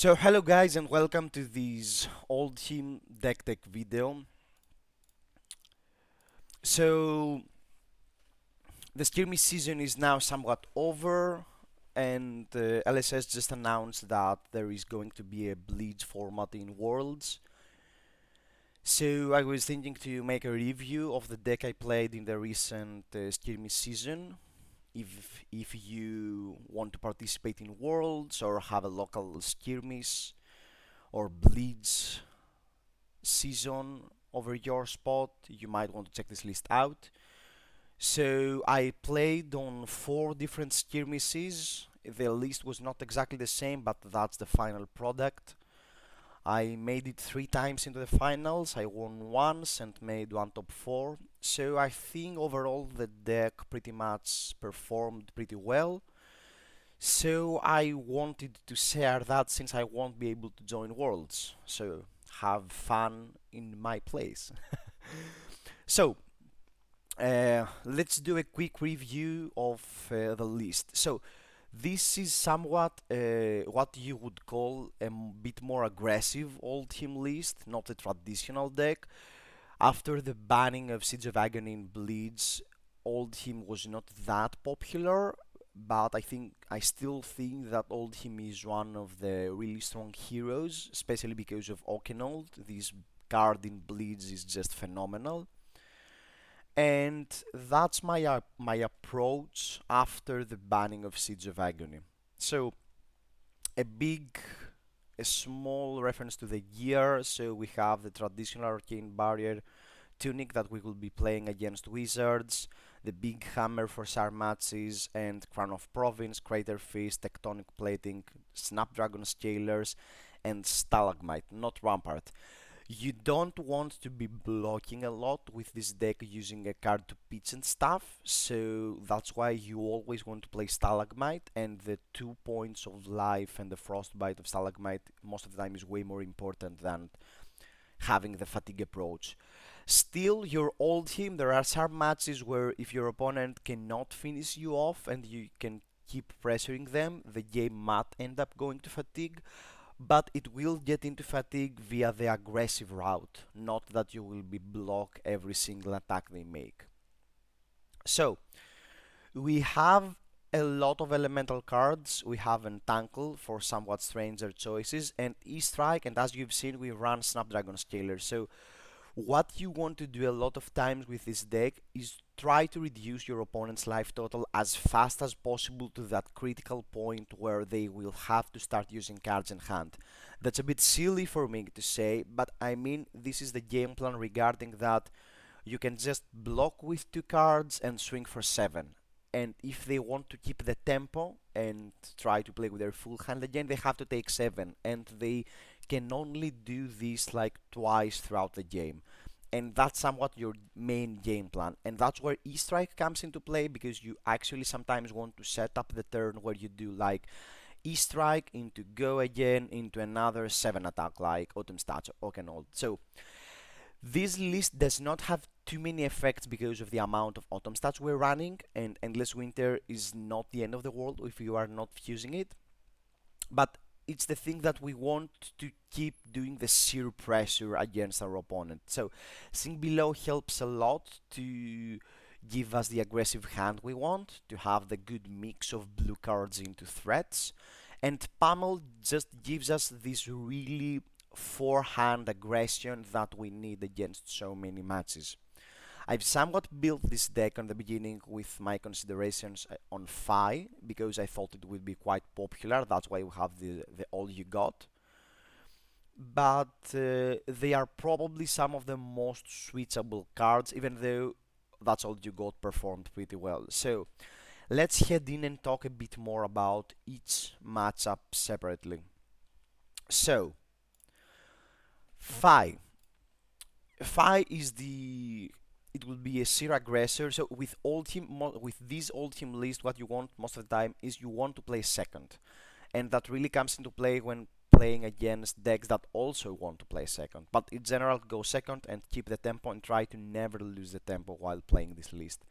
So hello guys and welcome to this Oldhim deck tech video. So the Skirmish season is now somewhat over and LSS just announced that there is going to be a Bleach format in Worlds. So I was thinking to make a review of the deck I played in the recent Skirmish season. If you want to participate in Worlds or have a local Skirmish or Bleach season over your spot, you might want to check this list out. So I played on 4 different skirmishes. The list was not exactly the same, but that's the final product. I made it 3 times into the finals. I won once and made one top 4. So I think overall the deck pretty much performed pretty well. So I wanted to share that since I won't be able to join Worlds. So have fun in my place. So let's do a quick review of the list. So this is somewhat what you would call a bit more aggressive Oldhim list, not a traditional deck. After the banning of Siege of Agony in Bleeds, Oldhim was not that popular, but I still think that Oldhim is one of the really strong heroes, especially because of Oakenold. This card in Bleeds is just phenomenal. And that's my approach after the banning of Siege of Agony. So a big, a small reference to the gear. So we have the traditional Arcane Barrier tunic that we will be playing against Wizards, the big hammer for SAR matches, and Crown of Province, Crater Fist, Tectonic Plating, Snapdragon Scalers, and Stalagmite, not Rampart. You don't want to be blocking a lot with this deck using a card to pitch and stuff, so that's why you always want to play Stalagmite, and the 2 points of life and the Frostbite of Stalagmite most of the time is way more important than having the fatigue approach. Still, your Oldhim, there are some matches where if your opponent cannot finish you off and you can keep pressuring them, the game might end up going to fatigue, but it will get into fatigue via the aggressive route, not that you will be block every single attack they make. So, we have a lot of elemental cards. We have Entankle for somewhat stranger choices, and E-Strike, and as you've seen, we run Snapdragon Scaler. So, what you want to do a lot of times with this deck is try to reduce your opponent's life total as fast as possible to that critical point where they will have to start using cards in hand. That's a bit silly for me to say, but I mean this is the game plan regarding that. You can just block with 2 cards and swing for 7. And if they want to keep the tempo and try to play with their full hand again, they have to take 7. And they can only do this like twice throughout the game. And that's somewhat your main game plan. And that's where E-Strike comes into play, because you actually sometimes want to set up the turn where you do like E-Strike into go again into another 7 attack like Autumn Stats or Oakenold. So this list does not have too many effects because of the amount of Autumn Stats we're running, and Endless Winter is not the end of the world if you are not fusing it. But it's the thing that we want to keep doing the sheer pressure against our opponent. So Sink Below helps a lot to give us the aggressive hand we want, to have the good mix of blue cards into threats, and Pummel just gives us this really forehand aggression that we need against so many matches. I've somewhat built this deck on the beginning with my considerations on Fi, because I thought it would be quite popular. That's why we have the All You Got. But they are probably some of the most switchable cards, even though That's All You Got performed pretty well. So let's head in and talk a bit more about each matchup separately. So, Fi. Fi is the it will be a Seer aggressor. So with this Oldhim list, what you want most of the time is you want to play second, and that really comes into play when playing against decks that also want to play second. But in general, go second and keep the tempo and try to never lose the tempo while playing this list.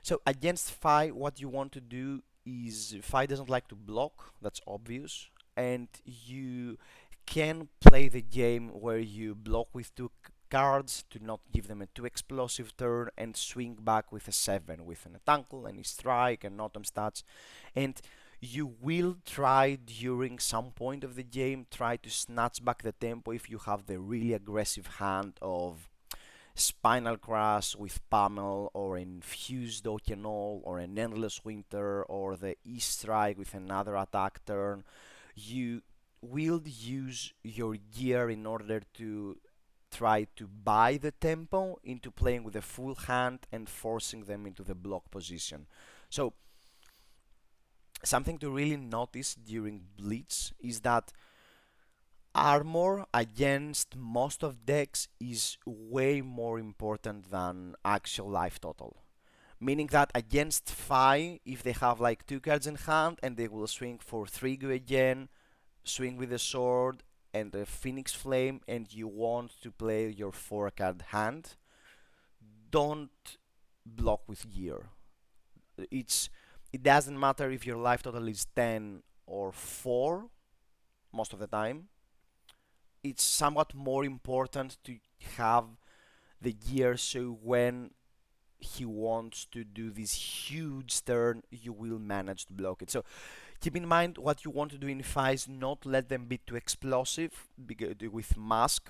So against Fi, what you want to do is Fi doesn't like to block. That's obvious. and you can play the game where you block with two cards to not give them a too explosive turn and swing back with a 7 with an tackle, any strike, and autumn stats. And you will try during some point of the game try to snatch back the tempo if you have the really aggressive hand of Spinal Crash with Pummel, or Infused Okenol, or an Endless Winter, or the E-Strike with another attack turn. You will use your gear in order to try to buy the tempo into playing with a full hand and forcing them into the block position. So, something to really notice during Blitz is that armor against most of decks is way more important than actual life total. Meaning that against Fi, if they have like two cards in hand and they will swing for 3 go again, swing with a sword and a Phoenix Flame, and you want to play your 4 card hand, don't block with gear. It's it doesn't matter if your life total is 10 or 4 most of the time. It's somewhat more important to have the gear, so when he wants to do this huge turn, you will manage to block it. So keep in mind what you want to do in Fi is not let them be too explosive with Mask,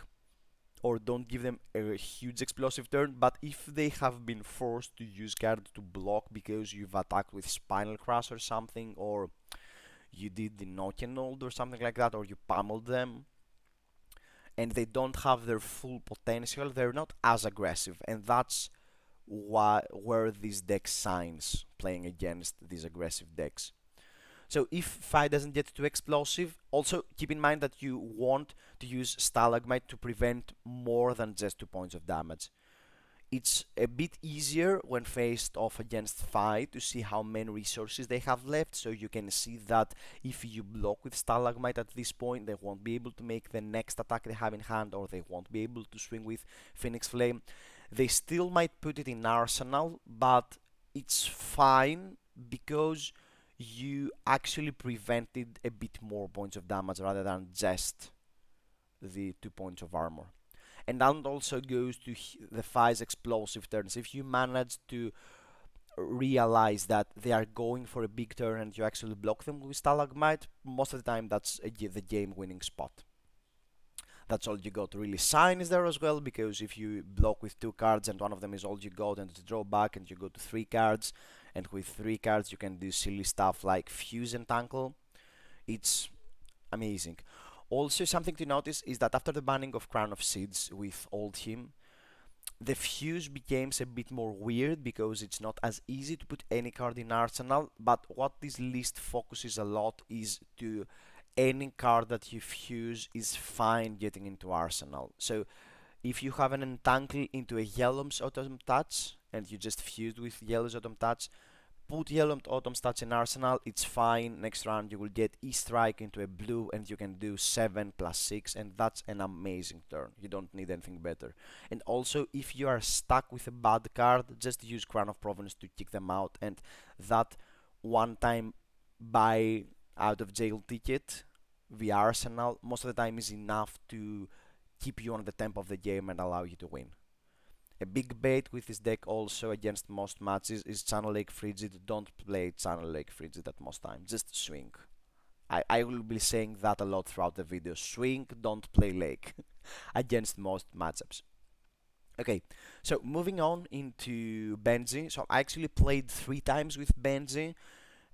or don't give them a huge explosive turn. But if they have been forced to use cards to block because you've attacked with Spinal Crash or something, or you did the Knockenold or something like that, or you pummeled them, and they don't have their full potential, they're not as aggressive, and that's where this deck shines playing against these aggressive decks. So if Fi doesn't get too explosive, also keep in mind that you want to use Stalagmite to prevent more than just 2 points of damage. It's a bit easier when faced off against Fi to see how many resources they have left, so you can see that if you block with Stalagmite at this point, they won't be able to make the next attack they have in hand, or they won't be able to swing with Phoenix Flame. They still might put it in Arsenal, but it's fine because you actually prevented a bit more points of damage rather than just the 2 points of armor. And that also goes to the Fi's explosive turns. If you manage to realize that they are going for a big turn and you actually block them with Stalagmite, most of the time that's the game winning spot. That's all you got. Really, Sign is there as well, because if you block with 2 cards and one of them is all you got and it's draw back and you go to 3 cards, and with 3 cards you can do silly stuff like Fuse and Tackle. It's amazing. Also, something to notice is that after the banning of Crown of Seeds with Oldhim, the Fuse becomes a bit more weird because it's not as easy to put any card in Arsenal, but what this list focuses a lot is to any card that you fuse is fine getting into Arsenal. So if you have an Entangle into a Yellow's Autumn Touch and you just fused with Yellow's Autumn Touch, put Yellow Autumn Touch in Arsenal, it's fine. Next round you will get E-Strike into a blue and you can do 7 plus 6, and that's an amazing turn. You don't need anything better. And also, if you are stuck with a bad card, just use Crown of Province to kick them out, and that one time buy out of jail ticket via Arsenal most of the time is enough to keep you on the tempo of the game and allow you to win. A big bait with this deck also against most matches is Channel Lake Frigid. Don't play Channel Lake Frigid at most times, just swing. I will be saying that a lot throughout the video. Swing, don't play Lake against most matchups. Okay, so moving on into Benji. So I actually played 3 times with Benji,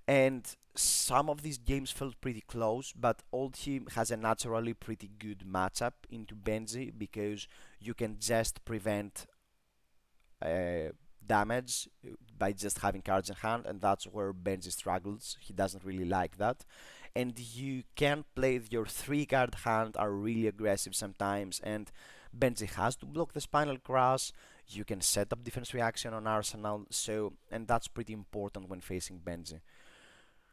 and some of these games felt pretty close, but Oldhim has a naturally pretty good matchup into Benji because you can just prevent damage by just having cards in hand, and that's where Benji struggles. He doesn't really like that. And you can play your 3 card hand are really aggressive sometimes, and Benji has to block the Spinal Crash. You can set up defense reaction on Arsenal, and that's pretty important when facing Benji.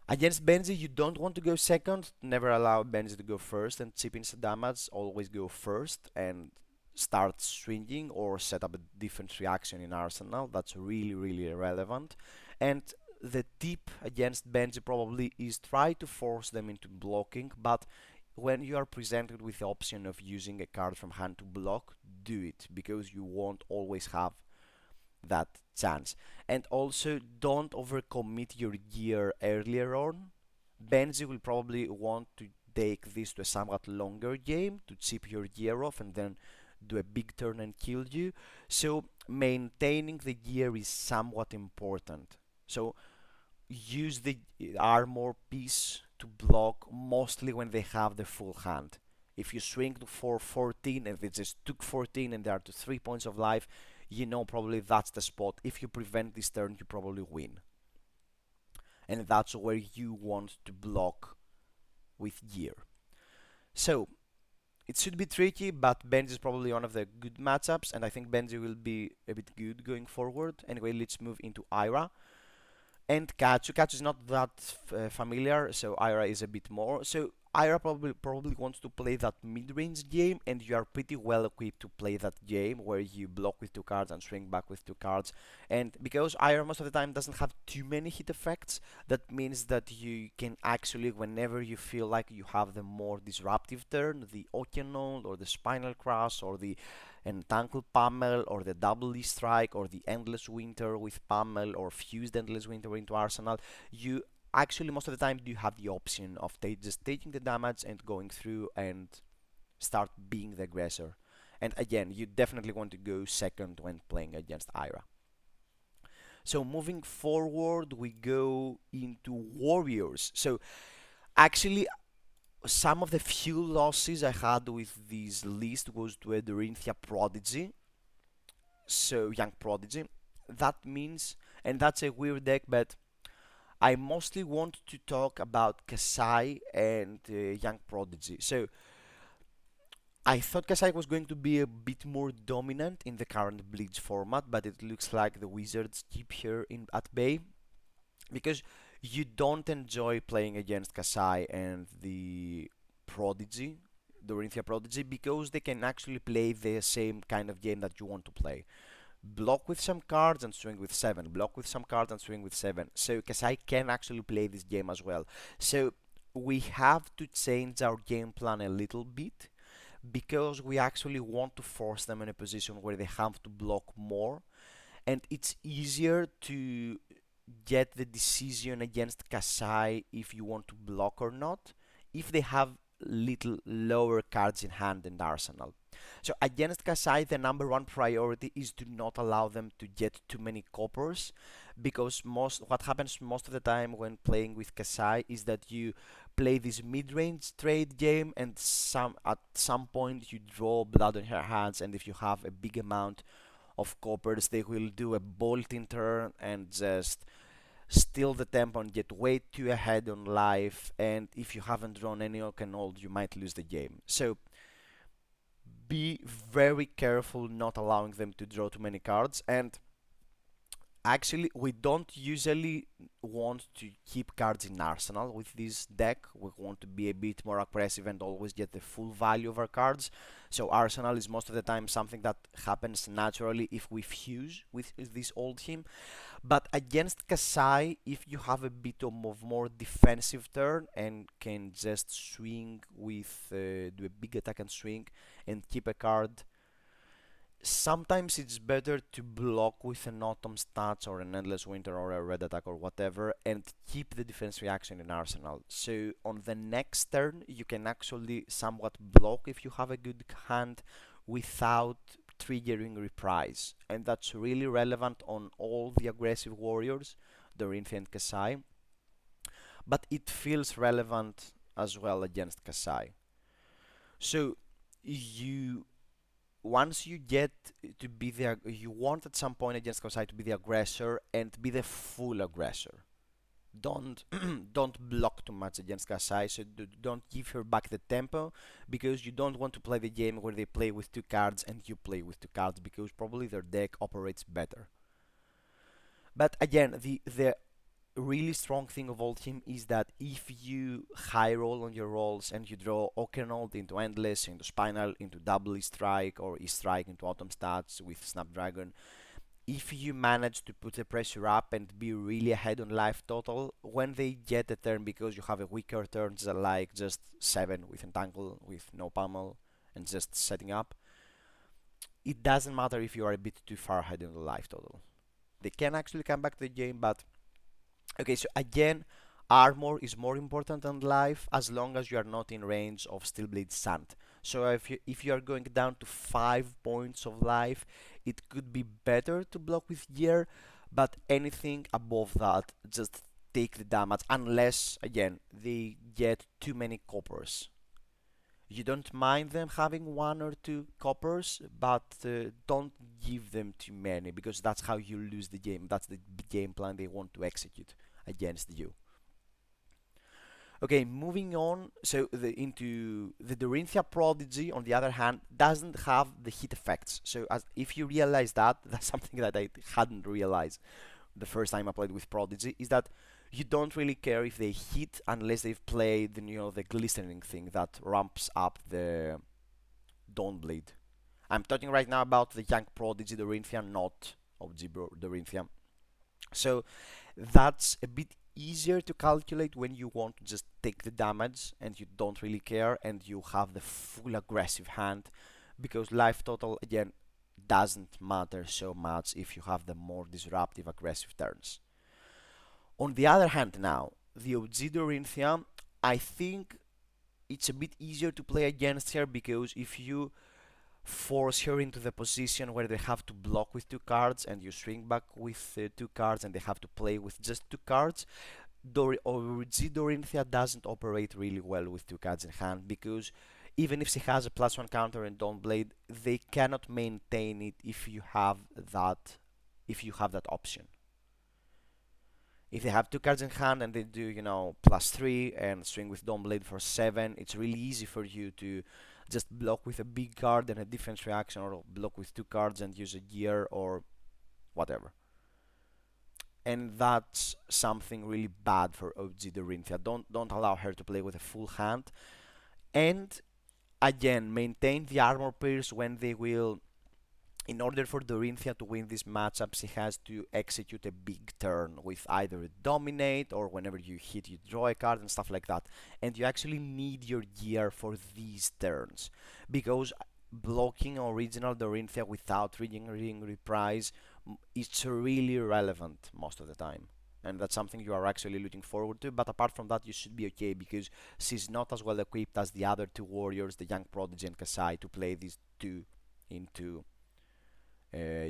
Against Benji, you don't want to go second. Never allow Benji to go first and chip instant damage. Always go first and start swinging or set up a defense reaction in Arsenal. That's really, really relevant. And the tip against Benji probably is try to force them into blocking, but when you are presented with the option of using a card from hand to block, do it because you won't always have that chance. And also, don't overcommit your gear earlier on. Benji will probably want to take this to a somewhat longer game to chip your gear off and then do a big turn and kill you. So maintaining the gear is somewhat important. So use the armor piece to block mostly when they have the full hand. If you swing for 14 and they just took 14 and they are to 3 points of life, you know probably that's the spot. If you prevent this turn, you probably win. And that's where you want to block with gear. So, it should be tricky, but Benji is probably one of the good matchups, and I think Benji will be a bit good going forward. Anyway, let's move into Ira. And Kachu. Kachu is not that familiar, so Ira is a bit more. So Ira probably wants to play that mid-range game, and you are pretty well equipped to play that game where you block with two cards and swing back with two cards. And because Ira most of the time doesn't have too many hit effects, that means that you can actually, whenever you feel like you have the more disruptive turn, the Okenol or the Spinal Crash or the Entangled Pummel or the double E-Strike or the Endless Winter with Pummel or Fused Endless Winter into Arsenal, you actually most of the time do have the option of just taking the damage and going through and start being the aggressor. And again, you definitely want to go second when playing against Ira. So moving forward, we go into Warriors. So actually, some of the few losses I had with this list was to a Dorinthia Prodigy, so Young Prodigy. That means, and that's a weird deck, but I mostly want to talk about Kasai and Young Prodigy. So I thought Kasai was going to be a bit more dominant in the current Bleach format, but it looks like the Wizards keep her at bay because you don't enjoy playing against Kasai and the Prodigy, the Orinthia Prodigy, because they can actually play the same kind of game that you want to play. Block with some cards and swing with 7. Block with some cards and swing with 7. So Kasai can actually play this game as well. So we have to change our game plan a little bit because we actually want to force them in a position where they have to block more, and it's easier to get the decision against Kasai if you want to block or not, if they have little lower cards in hand in the arsenal. So against Kasai, the number one priority is to not allow them to get too many coppers, because what happens most of the time when playing with Kasai is that you play this mid-range trade game, and at some point you draw blood on her hands, and if you have a big amount of coppers, they will do a bolting turn and just steal the tempo and get way too ahead on life, and if you haven't drawn any Oak and Old, you might lose the game. So be very careful not allowing them to draw too many cards. And actually, we don't usually want to keep cards in arsenal with this deck. We want to be a bit more aggressive and always get the full value of our cards. So arsenal is most of the time something that happens naturally if we fuse with this Oldhim. But against Kasai, if you have a bit of more defensive turn and can just swing with do a big attack and swing and keep a card, sometimes it's better to block with an Autumn Stats or an Endless Winter or a Red Attack or whatever and keep the defense reaction in arsenal. So on the next turn, you can actually somewhat block if you have a good hand without triggering reprise. And that's really relevant on all the aggressive warriors, Dorinthia and Kasai. But it feels relevant as well against Kasai. So you once you get to be the you want at some point against Kasai to be the aggressor and be the full aggressor. Don't don't block too much against Kasai, so don't give her back the tempo, because you don't want to play the game where they play with two cards and you play with two cards, because probably their deck operates better. But again, the really strong thing of Oldhim is that if you high roll on your rolls and you draw Okernold into Endless, into Spinal, into double E-Strike or E-Strike into Autumn Stats with Snapdragon, if you manage to put the pressure up and be really ahead on life total, when they get a turn because you have a weaker turns like just 7 with Entangle, with no pummel, and just setting up, it doesn't matter if you are a bit too far ahead on the life total. They can actually come back to the game, but okay, so again, armor is more important than life as long as you are not in range of Steelblade Sand. So if you are going down to 5 points of life, it could be better to block with gear, but anything above that, just take the damage unless again they get too many coppers. You don't mind them having 1 or 2 coppers, but don't give them too many because that's how you lose the game. That's the game plan they want to execute against you. Okay, moving on. So into the Dorinthia Prodigy, on the other hand, doesn't have the hit effects. So as if you realize that, that's something that I hadn't realized the first time I played with Prodigy, is that you don't really care if they hit unless they've played the glistening thing that ramps up the Dawnblade. I'm talking right now about the Young Prodigy Dorinthia, not OG Dorinthia. So that's a bit easier to calculate when you want to just take the damage and you don't really care and you have the full aggressive hand, because life total again doesn't matter so much if you have the more disruptive aggressive turns. On the other hand now, the OG Dorinthia, I think it's a bit easier to play against her because if you force her into the position where they have to block with 2 cards and you swing back with 2 cards and they have to play with just 2 cards, OG Dorinthia doesn't operate really well with 2 cards in hand because even if she has a +1 counter and Dawnblade, they cannot maintain it if you have that option. If they have 2 cards in hand and they do, +3 and swing with Dawnblade for 7, it's really easy for you to just block with a big card and a defense reaction, or block with 2 cards and use a gear or whatever. And that's something really bad for OG Dorinthia. Don't allow her to play with a full hand. And again, maintain the armor pierce when they will. In order for Dorinthia to win this matchup, she has to execute a big turn with either a dominate or whenever you hit, you draw a card and stuff like that. And you actually need your gear for these turns because blocking original Dorinthia without reading reprise, it's really relevant most of the time. And that's something you are actually looking forward to. But apart from that, you should be okay because she's not as well equipped as the other 2 warriors, the Young Prodigy and Kasai, to play these two into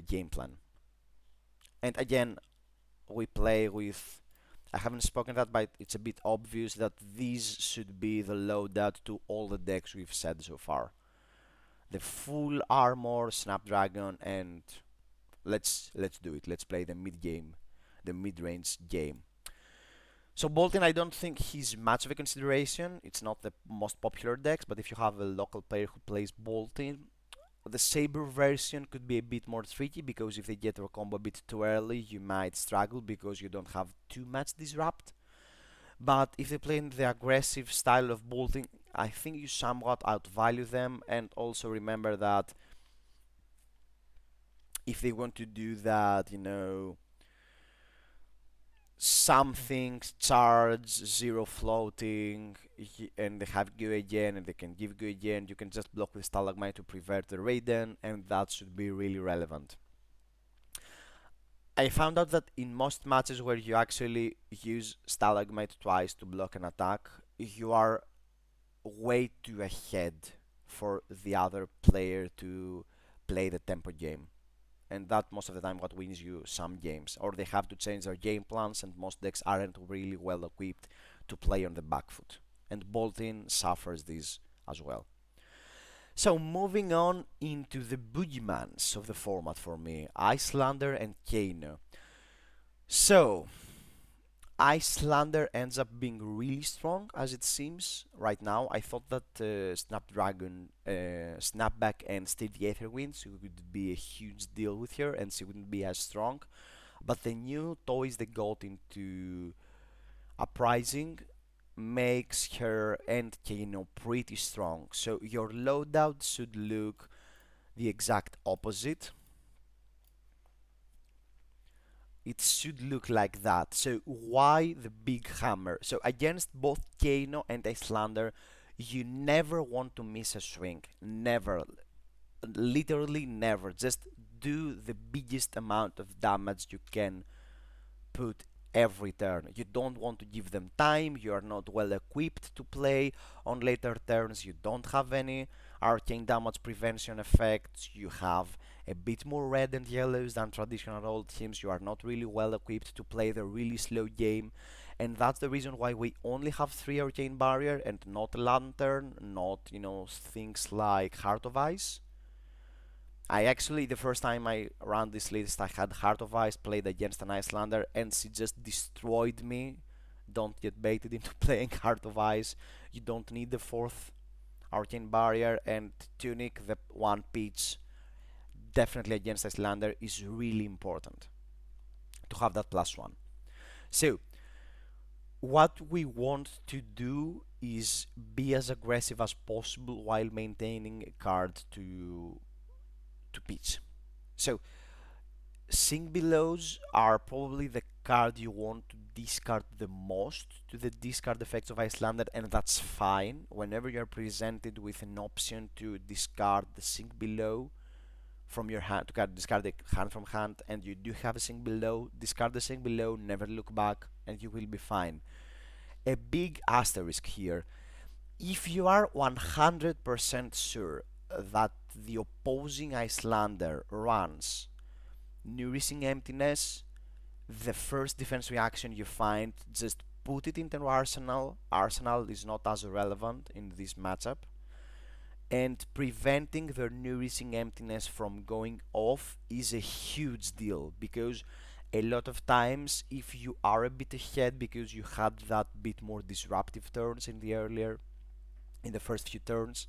game plan. And again, we play with. I haven't spoken that, but it's a bit obvious that these should be the loadout to all the decks we've said so far. The full armor, Snapdragon, and let's do it. Let's play the mid game, the mid-range game. So Bolton, I don't think he's much of a consideration. It's not the most popular decks, but if you have a local player who plays Bolton, the Saber version could be a bit more tricky because if they get their combo a bit too early, you might struggle because you don't have too much disrupt. But if they play in the aggressive style of bolting, I think you somewhat outvalue them. And also remember that if they want to do that, something charge, 0 floating, and they have go again, and they can give go again, you can just block with Stalagmite to prevent the Raiden, and that should be really relevant. I found out that in most matches where you actually use Stalagmite twice to block an attack, you are way too ahead for the other player to play the tempo game. And that most of the time what wins you some games. Or they have to change their game plans, and most decks aren't really well equipped to play on the back foot. And Bolton suffers this as well. So moving on into the boogeymans of the format for me, Icelander and Kano. So Icelander ends up being really strong as it seems right now. I thought that Snapdragon, Snapback, and Steve the Aetherwinds would be a huge deal with her and she wouldn't be as strong. But the new toys they got into Uprising makes her and Kano pretty strong. So your loadout should look the exact opposite. it should look like that. So why the big hammer? So against both Kano and Icelander, you never want to miss a swing. Never. Literally never. Just do the biggest amount of damage you can put every turn. You don't want to give them time, you are not well equipped to play on later turns, you don't have any arcane damage prevention effects, you have a bit more red and yellows than traditional old teams, you are not really well equipped to play the really slow game, and that's the reason why we only have 3 arcane barrier and not lantern, not, things like Heart of Ice. I actually, the first time I ran this list, I had Heart of Ice played against an Icelander, and she just destroyed me. Don't get baited into playing Heart of Ice. You don't need the 4th Arcane Barrier, and Tunic, the one pitch, definitely against Icelander, is really important to have that +1. So, what we want to do is be as aggressive as possible while maintaining a card to pitch. So, Sink Belows are probably the card you want to discard the most to the discard effects of Icelander, and that's fine. Whenever you're presented with an option to discard the Sink Below from your hand, to discard the hand from hand, and you do have a Sink Below, discard the Sink Below, never look back, and you will be fine. A big asterisk here. If you are 100% sure that the opposing Icelander runs Nourishing Emptiness, the first defense reaction you find, just put it into Arsenal. Arsenal is not as relevant in this matchup. And preventing their Nourishing Emptiness from going off is a huge deal, because a lot of times, if you are a bit ahead because you had that bit more disruptive turns in the first few turns,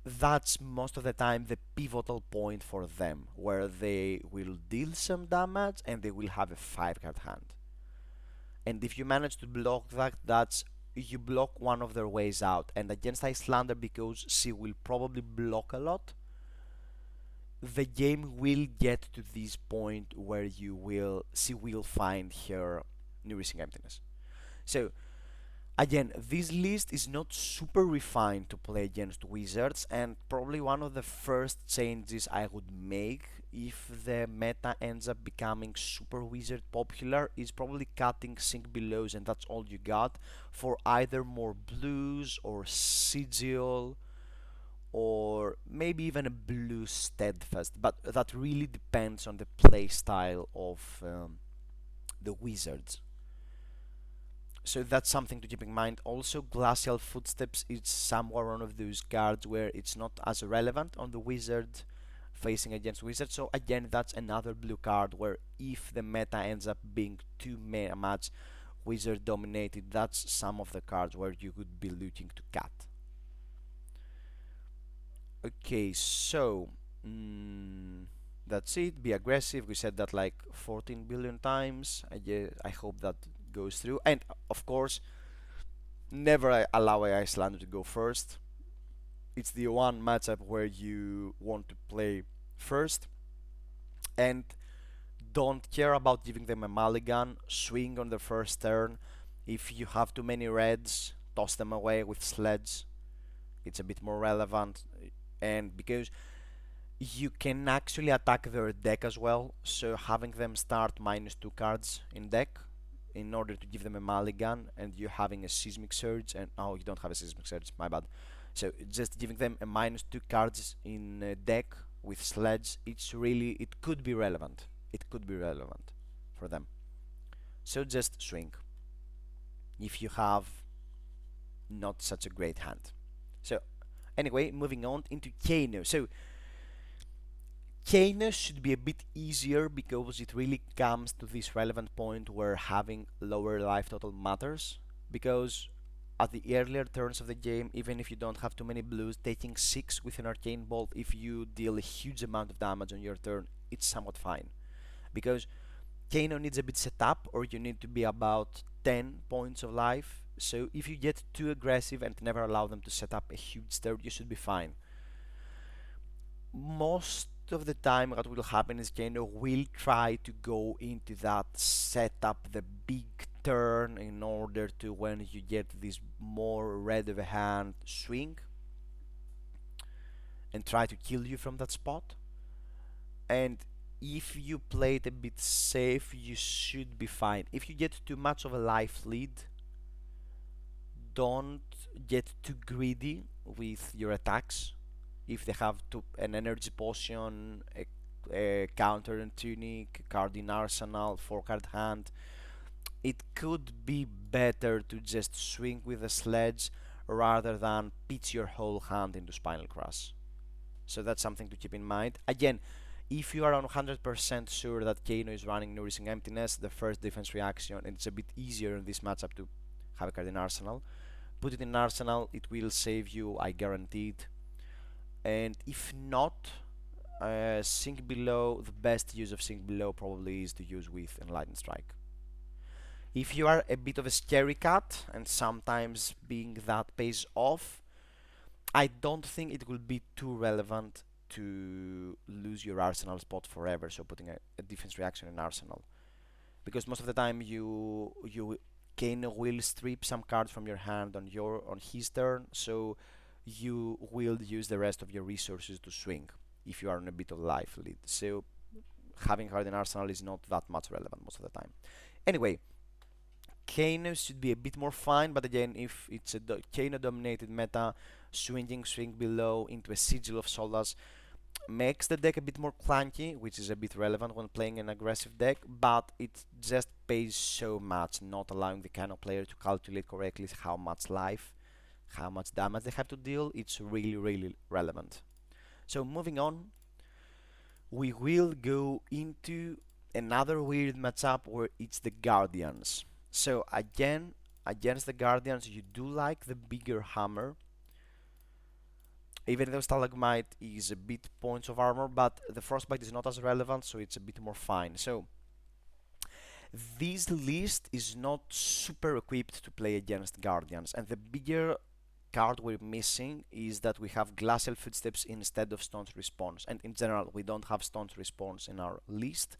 that's most of the time the pivotal point for them, where they will deal some damage and they will have a 5-card hand. And if you manage to block that, that's you block one of their ways out. And against Icelander, because she will probably block a lot, the game will get to this point where she will find her Nourishing Emptiness. So again, this list is not super refined to play against wizards, and probably one of the first changes I would make if the meta ends up becoming super wizard popular is probably cutting Sink Belows, and that's all you got, for either more blues or sigil or maybe even a blue steadfast, but that really depends on the playstyle of the wizards. So that's something to keep in mind. Also, Glacial Footsteps is somewhere one of those cards where it's not as relevant on the wizard facing against wizard. So again, that's another blue card where if the meta ends up being too much wizard dominated, that's some of the cards where you could be looking to cut. Okay, so that's it. Be aggressive. We said that like 14 billion times. I hope that goes through. And of course, never allow a Icelander to go first. It's the one matchup where you want to play first. And don't care about giving them a mulligan. Swing on the first turn. If you have too many reds, toss them away with Sledge. It's a bit more relevant. And because you can actually attack their deck as well, so having them start -2 cards in deck in order to give them a mulligan, and you having a Seismic Surge, and oh, you don't have a Seismic Surge, my bad. So just giving them a -2 cards in deck with Sledge, it could be relevant. It could be relevant for them. So just swing if you have not such a great hand. So anyway, moving on into Kano. So Kano should be a bit easier because it really comes to this relevant point where having lower life total matters. Because at the earlier turns of the game, even if you don't have too many blues, taking 6 with an Arcane Bolt, if you deal a huge amount of damage on your turn, it's somewhat fine. Because Kano needs a bit set up, or you need to be about 10 points of life. So if you get too aggressive and never allow them to set up a huge turn, you should be fine. Most most of the time what will happen is Kano will try to go into that setup, the big turn, in order to, when you get this more red of a hand, swing and try to kill you from that spot. And if you play it a bit safe, you should be fine. If you get too much of a life lead, don't get too greedy with your attacks. If they have an energy potion, a counter and tunic, card in arsenal, 4 card hand, it could be better to just swing with a sledge rather than pitch your whole hand into Spinal Crush. So that's something to keep in mind. Again, if you are 100% sure that Kano is running Nourishing Emptiness, the first defense reaction, and it's a bit easier in this matchup to have a card in Arsenal, put it in Arsenal, it will save you, I guaranteed. And if not, Sink Below, the best use of Sink Below probably is to use with Enlightened Strike. If you are a bit of a scary cat, and sometimes being that pays off, I don't think it will be too relevant to lose your Arsenal spot forever, so putting a defense reaction in Arsenal. Because most of the time you Kano will strip some cards from your hand on his turn, so you will use the rest of your resources to swing if you are on a bit of life lead. So having card in Arsenal is not that much relevant most of the time. Anyway, Kano should be a bit more fine, but again, if it's a Kano dominated meta, swinging Swing Below into a Sigil of Solas makes the deck a bit more clunky, which is a bit relevant when playing an aggressive deck, but it just pays so much, not allowing the Kano player to calculate correctly how much life, how much damage they have to deal. It's really, really relevant. So moving on, we will go into another weird matchup where it's the Guardians. So again, against the Guardians, you do like the bigger hammer, even though Stalagmite is a bit points of armor, but the Frostbite is not as relevant, so it's a bit more fine. So this list is not super equipped to play against Guardians, and the bigger card we're missing is that we have Glacial Footsteps instead of Staunch Response, and in general we don't have Staunch Response in our list,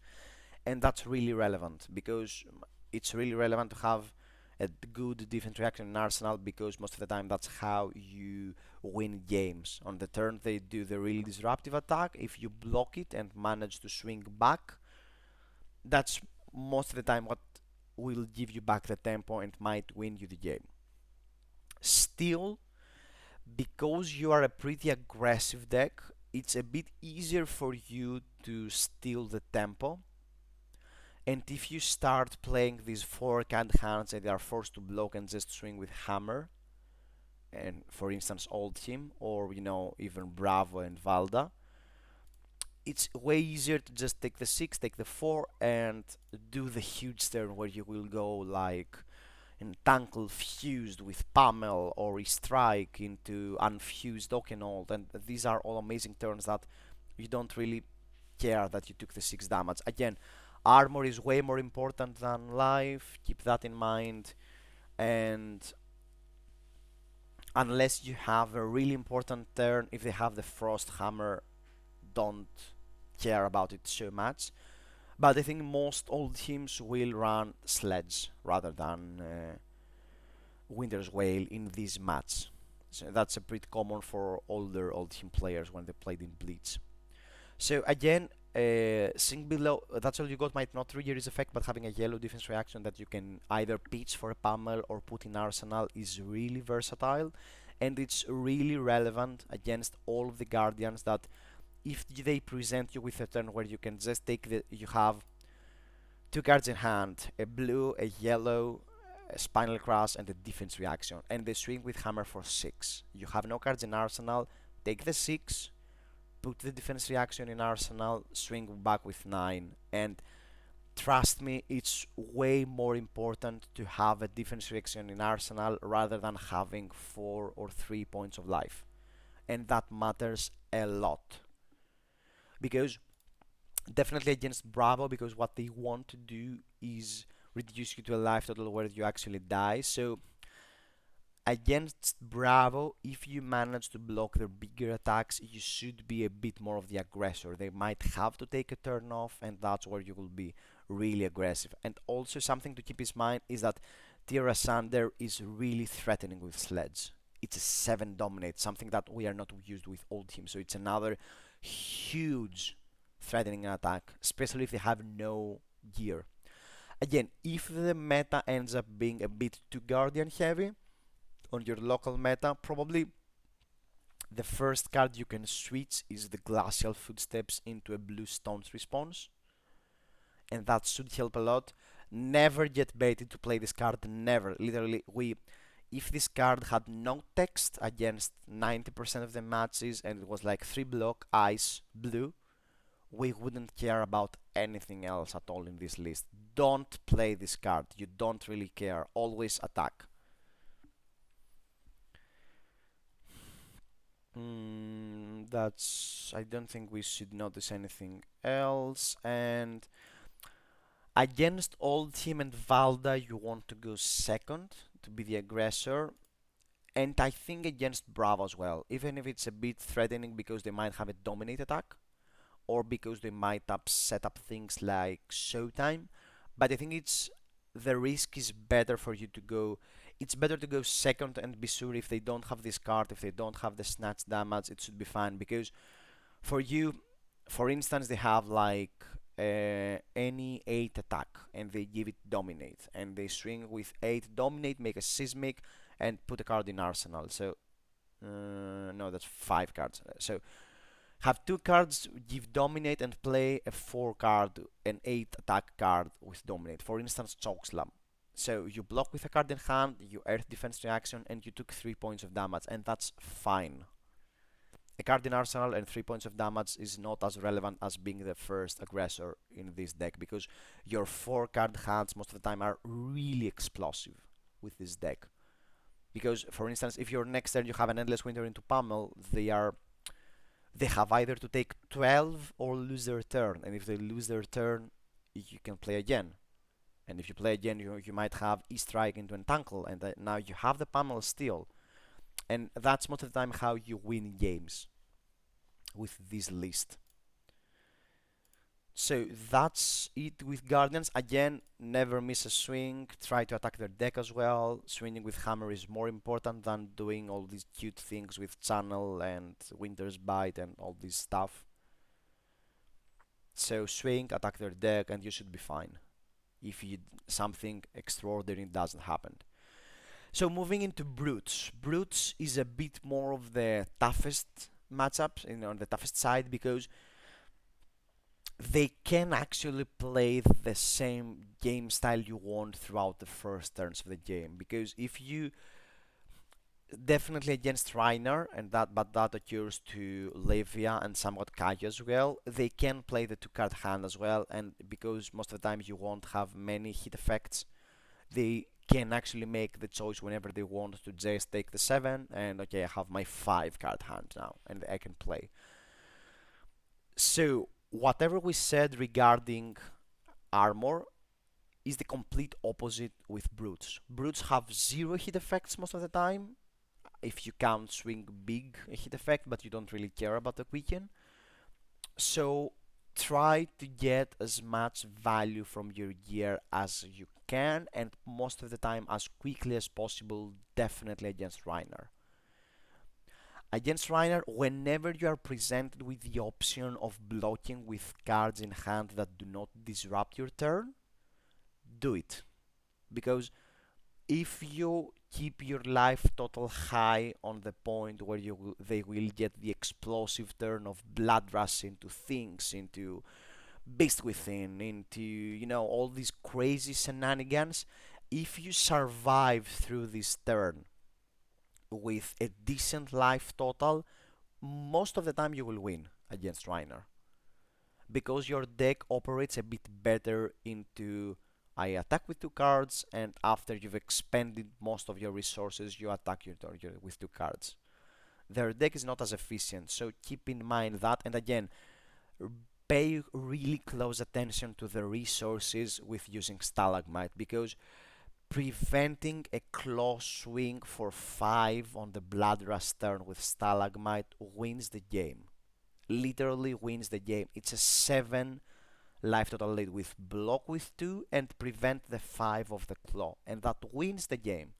and that's really relevant because it's really relevant to have a good defense reaction in Arsenal, because most of the time that's how you win games. On the turn they do the really disruptive attack. If you block it and manage to swing back, that's most of the time what will give you back the tempo and might win you the game. Still, because you are a pretty aggressive deck, it's a bit easier for you to steal the tempo. And if you start playing these 4-card hands and they are forced to block and just swing with hammer, and for instance Oldhim, or even Bravo and Valda, it's way easier to just take the 6, take the 4, and do the huge turn where you will go like Entangle fused with Pummel, or Strike into unfused Oakenold, and these are all amazing turns that you don't really care that you took the 6 damage. Again, armor is way more important than life, keep that in mind, and unless you have a really important turn, if they have the Frost Hammer, don't care about it so much. But I think most old teams will run Sledge rather than Winter's Wail in this match. So that's a pretty common for older old team players when they played in Bleach. So again, Sink Below, that's all you got, might not trigger his effect, but having a yellow defense reaction that you can either pitch for a pummel or put in Arsenal is really versatile, and it's really relevant against all of the Guardians that if they present you with a turn where you can just take you have 2 cards in hand, a blue, a yellow, a Spinal Crush, and a defense reaction, and they swing with hammer for 6. You have no cards in Arsenal, take the 6, put the defense reaction in Arsenal, swing back with 9, and trust me, it's way more important to have a defense reaction in Arsenal rather than having 4 or 3 points of life, and that matters a lot. Because definitely against Bravo, because what they want to do is reduce you to a life total where you actually die. So Against Bravo, if you manage to block their bigger attacks, you should be a bit more of the aggressor. They might have to take a turn off, and that's where you will be really aggressive. And also, something to keep in mind is that Tierra Sander is really threatening with Sledge. It's a 7 dominate, something that we are not used with Oldhim. So it's another huge threatening attack, especially if they have no gear. Again, if the meta ends up being a bit too Guardian heavy, on your local meta, probably the first card you can switch is the Glacial Footsteps into a Blue Stones response, and that should help a lot. Never get baited to play this card, never. Literally, if this card had no text against 90% of the matches and it was like 3 block, ice, blue, we wouldn't care about anything else at all in this list. Don't play this card, you don't really care, always attack. That's. I don't think we should notice anything else. And against Oldhim and Valda, you want to go second to be the aggressor. And I think against Bravo as well, even if it's a bit threatening because they might have a dominate attack or because they might set up things like Showtime. But I think the risk is better for you to go. It's better to go second and be sure if they don't have this card, if they don't have the snatch damage, it should be fine. Because for you, for instance, they have like any 8 attack and they give it dominate and they swing with 8 dominate, make a seismic, and put a card in arsenal. So no, that's 5 cards. So have 2 cards, give dominate, and play a 4 card, an 8 attack card with dominate. For instance, Chokeslam. So you block with a card in hand, you earth defense reaction, and you took 3 points of damage, and that's fine. A card in arsenal and 3 points of damage is not as relevant as being the first aggressor in this deck, because your 4 card hands most of the time are really explosive with this deck. Because, for instance, if your next turn you have an Endless Winter into Pummel, they have either to take 12 or lose their turn, and if they lose their turn, you can play again. And if you play again, you might have E-Strike into Entankle, and now you have the Pummel still. And that's most of the time how you win games with this list. So that's it with Guardians. Again, never miss a swing. Try to attack their deck as well. Swinging with Hammer is more important than doing all these cute things with Channel and Winter's Bite and all this stuff. So swing, attack their deck, and you should be fine if something extraordinary doesn't happen. So moving into Brutes. Brutes is a bit more of the toughest matchups, on the toughest side, because they can actually play the same game style you want throughout the first turns of the game. Because if you definitely against Reiner, but that occurs to Levia and somewhat Kaja as well, they can play the 2-card hand as well, and because most of the time you won't have many hit effects, they can actually make the choice whenever they want to just take the 7 and okay, I have my 5-card hand now and I can play. So whatever we said regarding armor is the complete opposite with Brutes. Brutes have 0 hit effects most of the time, if you count swing big hit effect, but you don't really care about the quicken. So try to get as much value from your gear as you can, and most of the time as quickly as possible, definitely against Reiner. Against Reiner, whenever you are presented with the option of blocking with cards in hand that do not disrupt your turn, do it. Because if you keep your life total high on the point where they will get the explosive turn of Blood Rush into things, into Beast Within, into, all these crazy shenanigans, if you survive through this turn with a decent life total, most of the time you will win against Reiner. Because your deck operates a bit better into I attack with 2 cards, and after you've expended most of your resources, you attack your turn with 2 cards. Their deck is not as efficient, so keep in mind that, and again, pay really close attention to the resources with using Stalagmite, because preventing a close swing for 5 on the Bloodrush turn with Stalagmite wins the game. Literally wins the game. It's a 7 life total lead with block with 2 and prevent the 5 of the claw. And that wins the game.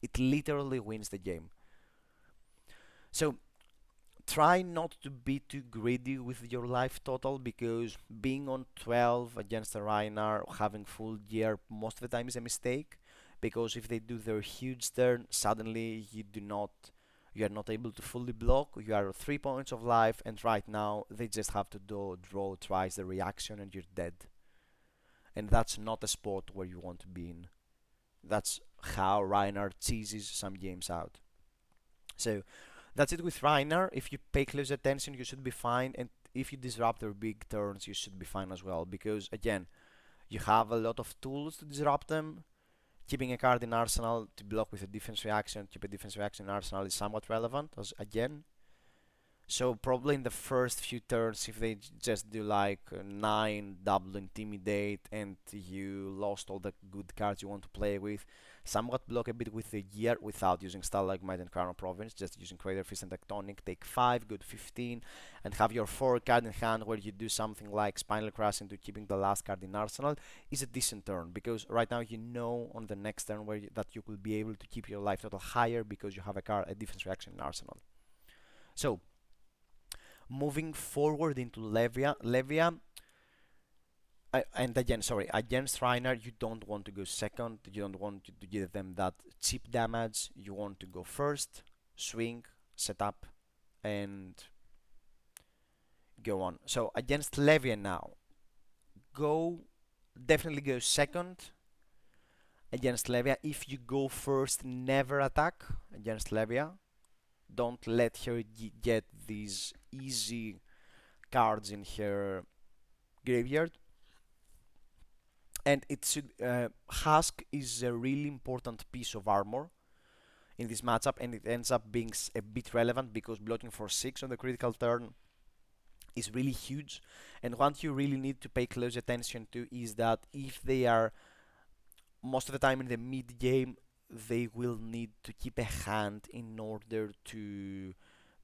It literally wins the game. So try not to be too greedy with your life total, because being on 12 against a Rhinar having full gear most of the time is a mistake, because if they do their huge turn, suddenly you are not able to fully block, you are 3 points of life, and right now they just have to draw twice the reaction and you're dead. And that's not a sport where you want to be in. That's how Rhinar cheeses some games out. So that's it with Reiner. If you pay close attention, you should be fine. And if you disrupt their big turns, you should be fine as well. Because, again, you have a lot of tools to disrupt them. Keeping a card in Arsenal to block with a defense reaction, keep a defense reaction in Arsenal is somewhat relevant, as again. So probably in the first few turns, if they just do like 9 double intimidate and you lost all the good cards you want to play with, somewhat block a bit with the gear without using Stalagmite and Crown of Province, just using Crater Fist and Tectonic, take 5, good 15, and have your 4 card in hand where you do something like Spinal Crash into keeping the last card in Arsenal is a decent turn, because right now you know on the next turn that you will be able to keep your life total higher because you have a defense reaction in Arsenal. So, moving forward into Levia, and again, sorry, against Reiner, you don't want to go second, you don't want to give them that cheap damage, you want to go first, swing, set up, and go on. So against Levia now, definitely go second against Levia. If you go first, never attack against Levia. Don't let her get these easy cards in her graveyard. And it should Husk is a really important piece of armor in this matchup, and it ends up being a bit relevant because blocking for 6 on the critical turn is really huge. And what you really need to pay close attention to is that if they are most of the time in the mid game, they will need to keep a hand in order to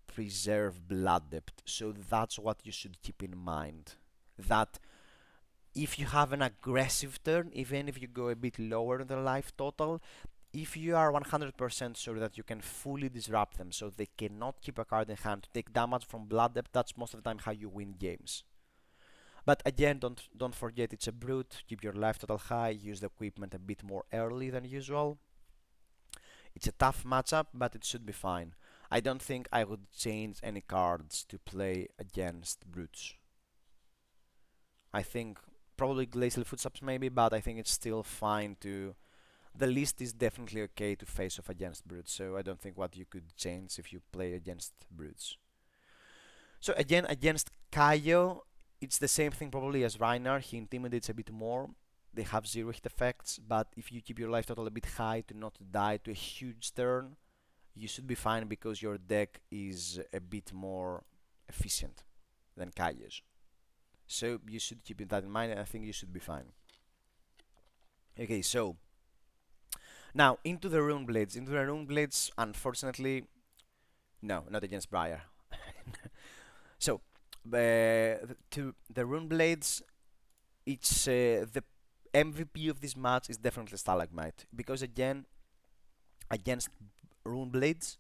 preserve blood depth. So that's what you should keep in mind. That if you have an aggressive turn, even if you go a bit lower in the life total, if you are 100% sure that you can fully disrupt them so they cannot keep a card in hand to take damage from blood depth, that's most of the time how you win games. But again, don't forget it's a brute, keep your life total high, use the equipment a bit more early than usual. It's a tough matchup, but it should be fine. I don't think I would change any cards to play against brutes. I think probably Glacial Footsteps maybe, but I think it's still fine to... The list is definitely okay to face off against brutes, so I don't think what you could change if you play against brutes. So again, against Kaio, it's the same thing probably as Reiner. He intimidates a bit more. They have 0 hit effects, but if you keep your life total a bit high to not die to a huge turn, you should be fine because your deck is a bit more efficient than Kaio's. So you should keep that in mind, and I think you should be fine. Okay, so now into the Rune Blades. Into the Rune Blades, unfortunately, no, not against Briar. So to the Rune Blades, it's the MVP of this match is definitely Stalagmite, because again, against Rune Blades,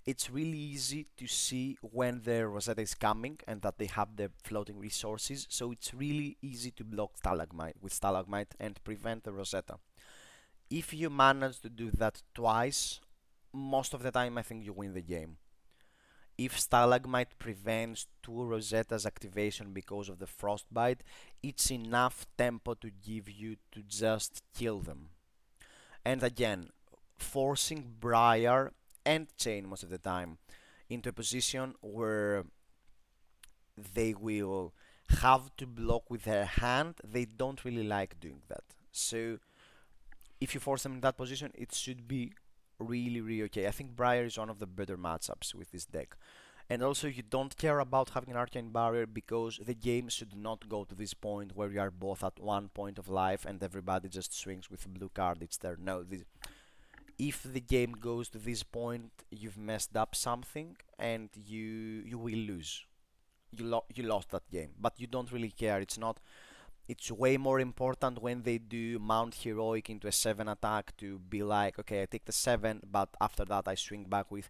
it's really easy to see when the Rosetta is coming and that they have the floating resources, so it's really easy to block Stalagmite and prevent the Rosetta. If you manage to do that twice, most of the time I think you win the game. If Stalagmite prevents 2 Rosetta's activation because of the Frostbite, it's enough tempo to give you to just kill them. And again, forcing Briar and Chain most of the time into a position where they will have to block with their hand, they don't really like doing that. So if you force them in that position, it should be really okay. I think Briar is one of the better matchups with this deck. And also, you don't care about having an arcane barrier because the game should not go to this point where you are both at 1 point of life and everybody just swings with a blue card. It's there. No, if the game goes to this point, you've messed up something and you will lose. You lost that game, but you don't really care. It's not. It's way more important when they do Mount Heroic into a 7 attack to be like, okay, I take the 7, but after that I swing back with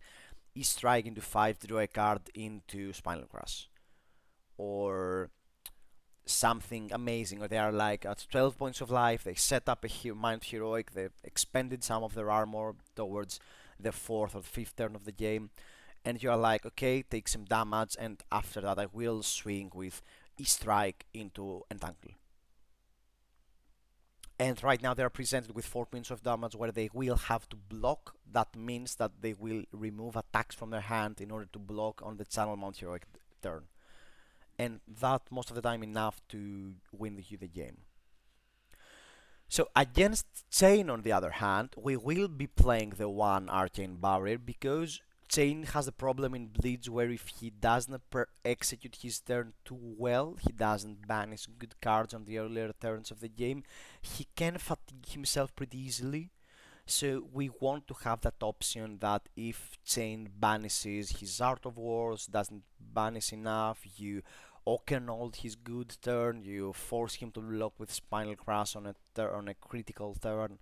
E-Strike into 5, draw a card into Spinal Crush. Or something amazing, or they are like at 12 points of life, they set up a Mount Heroic, they've expended some of their armor towards the 4th or 5th turn of the game, and you're like, okay, take some damage, and after that I will swing with E-Strike into Entangle. And right now they are presented with 4 points of damage where they will have to block. That means that they will remove attacks from their hand in order to block on the Channel Mount Heroic turn. And that most of the time enough to win the game. So against Chain, on the other hand, we will be playing the one Arcane Barrier because Chain has a problem in Bleeds where if he doesn't execute his turn too well, he doesn't banish good cards on the earlier turns of the game, he can fatigue himself pretty easily. So we want to have that option that if Chain banishes his Art of Wars, doesn't banish enough, you Oakenhold his good turn, you force him to block with Spinal Crush on a critical turn.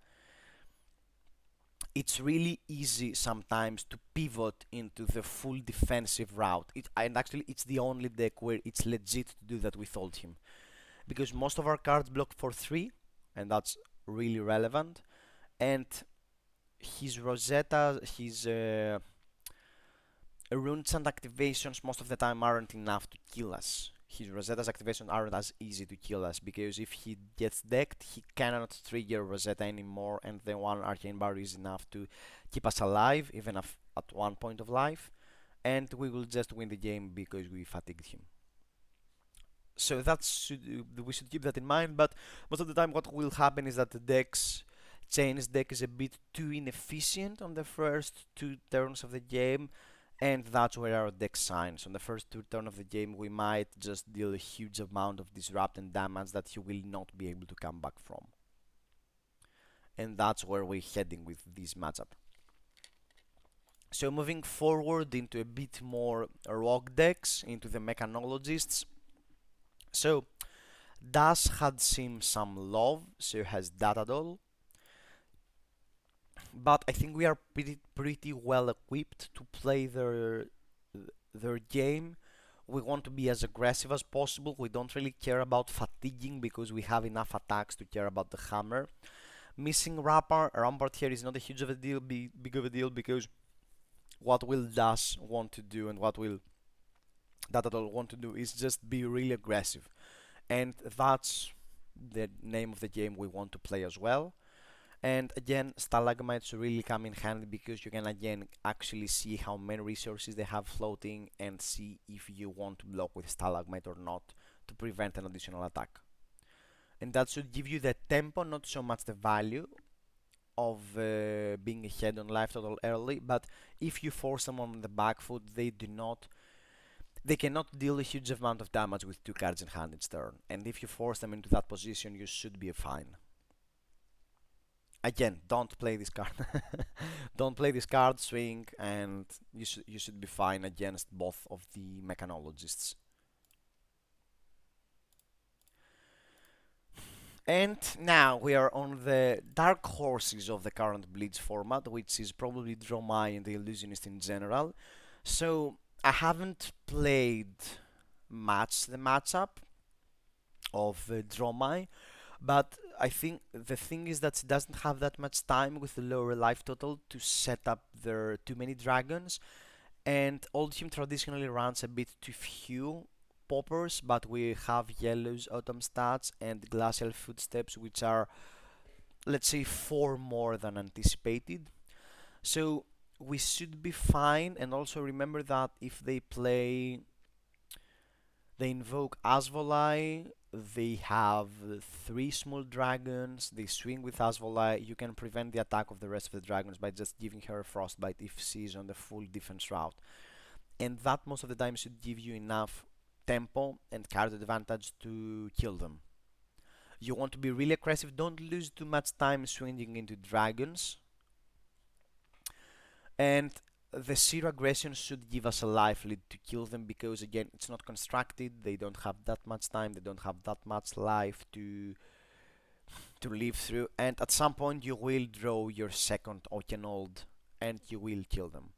It's really easy sometimes to pivot into the full defensive route. And actually, it's the only deck where it's legit to do that with Oldhim. Because most of our cards block for 3, and that's really relevant. And his Rosetta, his runes and activations most of the time aren't enough to kill us. His Rosetta's activations aren't as easy to kill us because if he gets decked, he cannot trigger Rosetta anymore, and the one Arcane Bar is enough to keep us alive, even at 1 point of life, and we will just win the game because we fatigued him. So we should keep that in mind, but most of the time what will happen is that Chain's deck is a bit too inefficient on the first 2 turns of the game, and that's where our deck shines. On the first 2 turns of the game, we might just deal a huge amount of disrupt and damage that he will not be able to come back from. And that's where we're heading with this matchup. So moving forward into a bit more rock decks, into the Mechanologists. So Das had seen some love, so has that at all. But I think we are pretty well equipped to play their game. We want to be as aggressive as possible. We don't really care about fatiguing because we have enough attacks to care about the hammer. Missing Rampart here is not a huge of a deal, big of a deal, because what will Das want to do and what will Datadol want to do is just be really aggressive. And that's the name of the game we want to play as well. And again, Stalagmites really come in handy because you can again actually see how many resources they have floating and see if you want to block with Stalagmite or not to prevent an additional attack. And that should give you the tempo, not so much the value of being ahead on life total early, but if you force them on the back foot, they cannot deal a huge amount of damage with 2 cards in hand each turn. And if you force them into that position, you should be fine. Again, don't play this card. Don't play this card, swing, and you should be fine against both of the Mechanologists. And now we are on the dark horses of the current Blitz format, which is probably Dromai and the Illusionist in general. So I haven't played much the matchup of Dromai, but I think the thing is that it doesn't have that much time with the lower life total to set up their too many dragons, and Oldhim traditionally runs a bit too few poppers, but we have Yellow's Autumn Stats and Glacial Footsteps, which are, let's say, 4 more than anticipated. So we should be fine, and also remember that if they invoke Asvolai, they have 3 small dragons, they swing with Asvolai, you can prevent the attack of the rest of the dragons by just giving her a frostbite if she's on the full defense route. and that most of the time should give you enough tempo and card advantage to kill them. You want to be really aggressive, don't lose too much time swinging into dragons, and the zero aggression should give us a life lead to kill them, because again it's not constructed, they don't have that much time, they don't have that much life to live through, and at some point you will draw your second Old and you will kill them.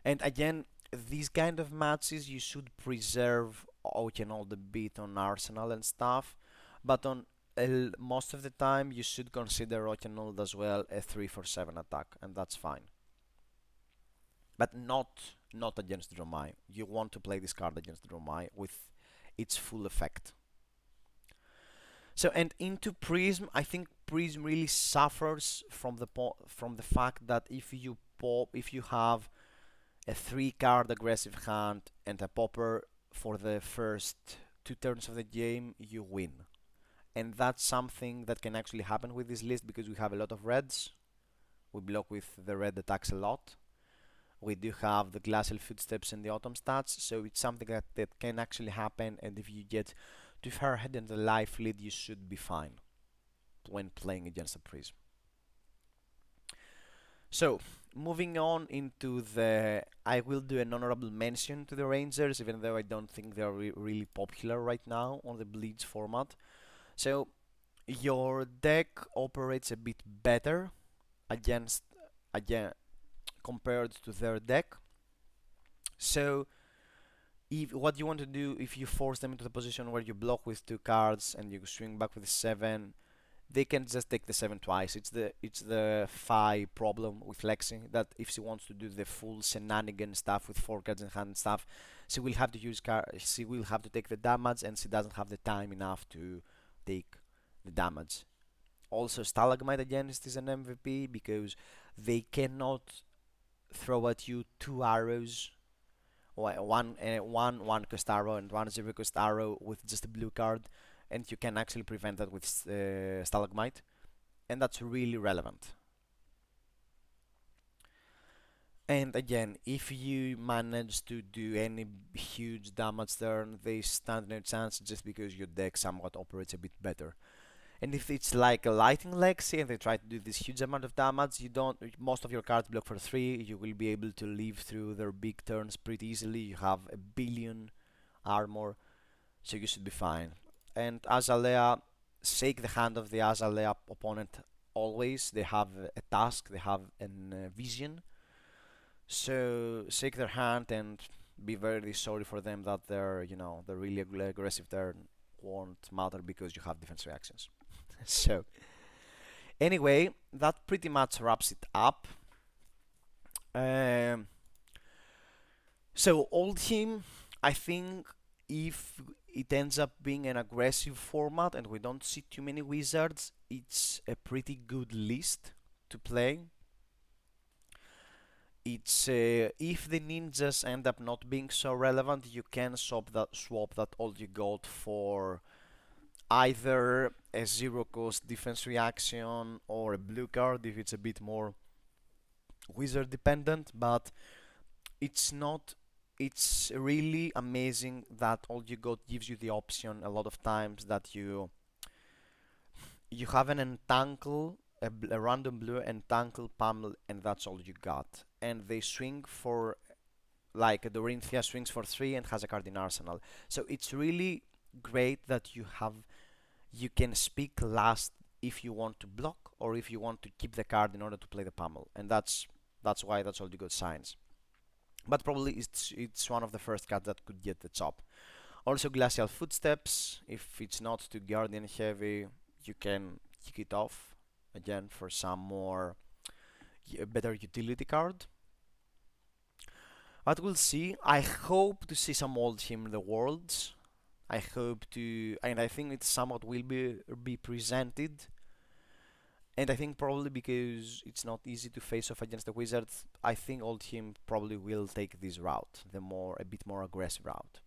And again, these kind of matches you should preserve Old a bit on Arsenal and stuff, but on most of the time you should consider Old as well a 3 for 7 attack, and that's fine. But not against Dromai. You want to play this card against Dromai with its full effect. So, and into Prism, I think Prism really suffers from the fact that if you have a 3 card aggressive hand and a popper for the first 2 turns of the game, you win. And that's something that can actually happen with this list, because we have a lot of reds. We block with the red attacks a lot. We do have the glacial footsteps and the autumn stats, so it's something that can actually happen, and if you get too far ahead in the life lead, you should be fine when playing against a prism. So, moving on into the... I will do an honorable mention to the Rangers, even though I don't think they're really popular right now on the Bleeds format. So, your deck operates a bit better against... again, compared to their deck. So if what you want to do, if you force them into the position where you block with 2 cards and you swing back with 7, they can just take the 7 twice. It's the Phi problem with Lexi, that if she wants to do the full shenanigan stuff with 4 cards in hand and stuff, she will have to she will have to take the damage, and she doesn't have the time enough to take the damage. Also, Stalagmite against is an MVP, because they cannot throw at you 2 arrows, one cost arrow and one 0 cost arrow with just a blue card, and you can actually prevent that with Stalagmite, and that's really relevant. And again, if you manage to do any huge damage turn, they stand no chance, just because your deck somewhat operates a bit better. And if it's like a Lightning Lexi and they try to do this huge amount of damage, most of your cards block for 3, you will be able to live through their big turns pretty easily. You have a billion armor, so you should be fine. And Azalea, shake the hand of the Azalea opponent always. They have a task, they have a vision. So shake their hand and be very sorry for them that their really aggressive turn won't matter, because you have defense reactions. So, anyway, that pretty much wraps it up. So, Oldhim, I think if it ends up being an aggressive format and we don't see too many wizards, it's a pretty good list to play. It's if the ninjas end up not being so relevant, you can swap that old you got for either a 0 cost defense reaction or a blue card if it's a bit more wizard dependent, but it's not. It's really amazing that all you got gives you the option a lot of times that you have an entangle, a random blue entangle pummel, and that's all you got. And they swing for, like Dorinthia swings for 3 and has a card in arsenal. So it's really great that you can speak last if you want to block or if you want to keep the card in order to play the pummel, and that's why that's all the good signs. But probably it's one of the first cards that could get the chop. Also, Glacial Footsteps, if it's not too Guardian heavy, you can kick it off again for some more better utility card. But we'll see. I hope to see some Oldhim in the Worlds. I hope to, and I think it somewhat will be presented. And I think probably because it's not easy to face off against the Wizards, I think Oldhim probably will take this route, a bit more aggressive route.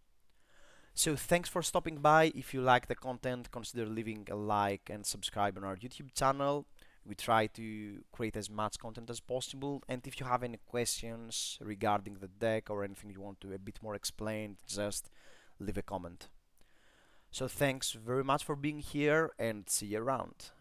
So thanks for stopping by. If you like the content, consider leaving a like and subscribe on our YouTube channel. We try to create as much content as possible, and if you have any questions regarding the deck or anything you want to a bit more explained, just leave a comment. So thanks very much for being here and see you around.